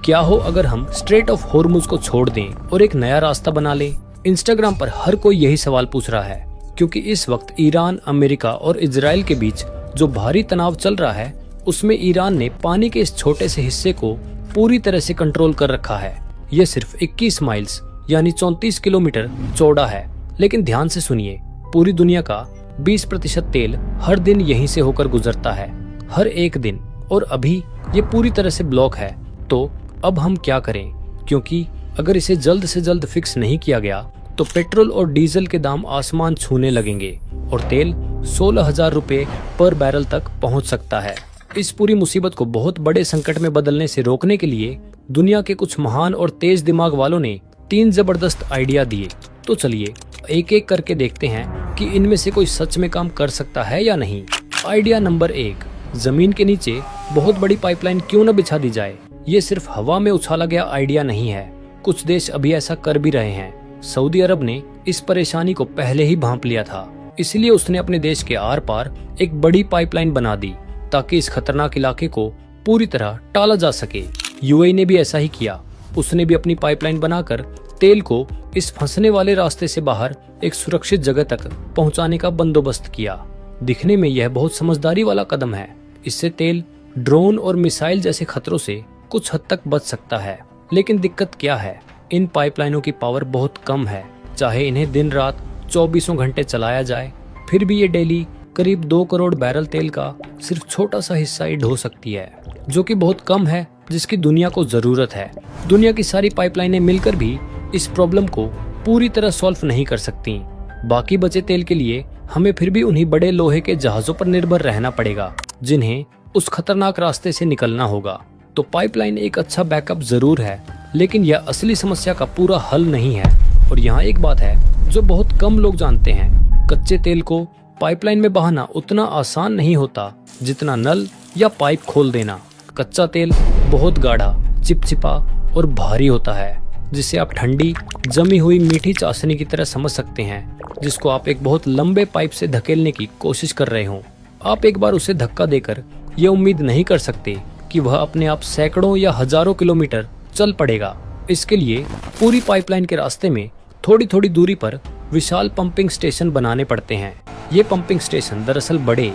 क्या हो अगर हम स्ट्रेट ऑफ हॉर्मुज को छोड़ दें और एक नया रास्ता बना लें? इंस्टाग्राम पर हर कोई यही सवाल पूछ रहा है, क्योंकि इस वक्त ईरान, अमेरिका और इजराइल के बीच जो भारी तनाव चल रहा है, उसमें ईरान ने पानी के इस छोटे से हिस्से को पूरी तरह से कंट्रोल कर रखा है। ये सिर्फ 21 माइल्स यानी 34 किलोमीटर चौड़ा है, लेकिन ध्यान से सुनिए, पूरी दुनिया का 20% तेल हर दिन यहीं से होकर गुजरता है, हर एक दिन। और अभी ये पूरी तरह से ब्लॉक है। तो अब हम क्या करें? क्योंकि अगर इसे जल्द से जल्द फिक्स नहीं किया गया तो पेट्रोल और डीजल के दाम आसमान छूने लगेंगे और तेल 16,000 रुपए पर बैरल तक पहुंच सकता है। इस पूरी मुसीबत को बहुत बड़े संकट में बदलने से रोकने के लिए दुनिया के कुछ महान और तेज दिमाग वालों ने 3 जबरदस्त आइडिया दिए। तो चलिए एक एक करके देखते हैं कि इनमें से कोई सच में काम कर सकता है या नहीं। आइडिया नंबर 1, जमीन के नीचे बहुत बड़ी पाइपलाइन क्यों न बिछा दी जाए। ये सिर्फ हवा में उछाला गया आइडिया नहीं है, कुछ देश अभी ऐसा कर भी रहे हैं। सऊदी अरब ने इस परेशानी को पहले ही भांप लिया था, इसलिए उसने अपने देश के आर पार एक बड़ी पाइपलाइन बना दी ताकि इस खतरनाक इलाके को पूरी तरह टाला जा सके। यूएई ने भी ऐसा ही किया, उसने भी अपनी पाइपलाइन बनाकर तेल को इस फंसने वाले रास्ते से बाहर एक सुरक्षित जगह तक पहुंचाने का बंदोबस्त किया। दिखने में यह बहुत समझदारी वाला कदम है। इससे तेल, ड्रोन और मिसाइल जैसे खतरों से कुछ हद तक बच सकता है। लेकिन दिक्कत क्या है? इन पाइपलाइनों की पावर बहुत कम है। चाहे इन्हें दिन रात 24 घंटे चलाया जाए, फिर भी ये डेली करीब 2 करोड़ बैरल तेल का सिर्फ छोटा सा हिस्सा ही ढो सकती है, जो कि बहुत कम है, जिसकी दुनिया को जरूरत है। दुनिया की सारी पाइपलाइनें मिलकर भी इस प्रॉब्लम को पूरी तरह सॉल्व नहीं कर सकती। बाकी बचे तेल के लिए हमें फिर भी उन्हीं बड़े लोहे के जहाजों पर निर्भर रहना पड़ेगा, जिन्हें उस खतरनाक रास्ते से निकलना होगा। तो पाइपलाइन एक अच्छा बैकअप जरूर है, लेकिन यह असली समस्या का पूरा हल नहीं है। और यहाँ एक बात है जो बहुत कम लोग जानते हैं, कच्चे तेल को पाइपलाइन में बहाना उतना आसान नहीं होता जितना नल या पाइप खोल देना। कच्चा तेल बहुत गाढ़ा, चिपचिपा और भारी होता है, जिसे आप ठंडी जमी हुई मीठी चाशनी की तरह समझ सकते हैं, जिसको आप एक बहुत लंबे पाइप से धकेलने की कोशिश कर रहे हो। आप एक बार उसे धक्का देकर यह उम्मीद नहीं कर सकते कि वह अपने आप सैकड़ों या हजारों किलोमीटर चल पड़ेगा। इसके लिए पूरी पाइपलाइन के रास्ते में थोड़ी थोड़ी दूरी पर विशाल पंपिंग स्टेशन बनाने पड़ते हैं। ये पंपिंग स्टेशन दरअसल बड़े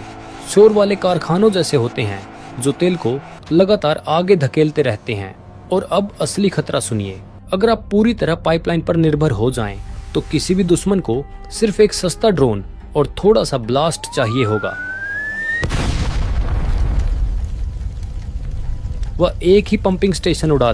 शोर वाले कारखानों जैसे होते हैं, जो तेल को लगातार आगे धकेलते रहते हैं। और अब असली खतरा सुनिए, अगर आप पूरी तरह पाइपलाइन पर निर्भर हो जाएं, तो किसी भी दुश्मन को सिर्फ एक सस्ता ड्रोन और थोड़ा सा ब्लास्ट चाहिए होगा। वह एक ही पंपिंग स्टेशन उड़ा